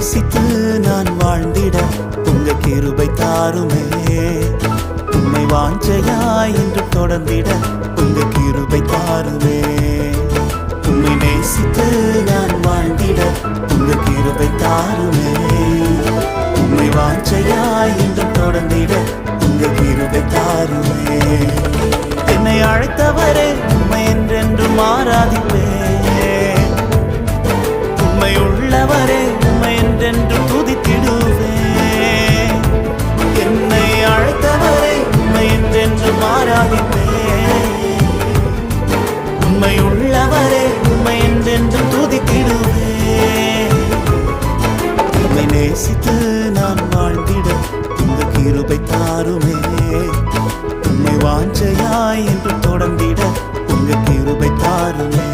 நேசித்து நான் வாழ்ந்திட உங்க கிருபை தாருமே. உம்மை வாஞ்சையாய் என்று தொடர்ந்திட உங்க கிருபை தாருமே. உம்மை நேசித்து நான் வாழ்ந்திட உங்க கிருபை தாருமே. உம்மை வாஞ்சையாய் என்று தொடர்ந்திட உங்க கிருபை தாருமே. என்னை அழைத்தவரே உம்மை என்றென்றும் ஆராதிப்பேன். உம்மை உள்ளவரே உம்மை என்றென்றும் துதித்திடுவேன். என்னை அழைத்தவரே உம்மை என்றென்றும் ஆராதிப்பேன். உம்மை உள்ளவரே உம்மை என்றென்றும் துதித்திடுவேன். உம்மை நேசித்து நான் வாழ்ந்திட உங்க கிருபை தாருமே. உம்மை வாஞ்சையாய் என்று தொடர்ந்திட உங்க கிருபை தாருமே.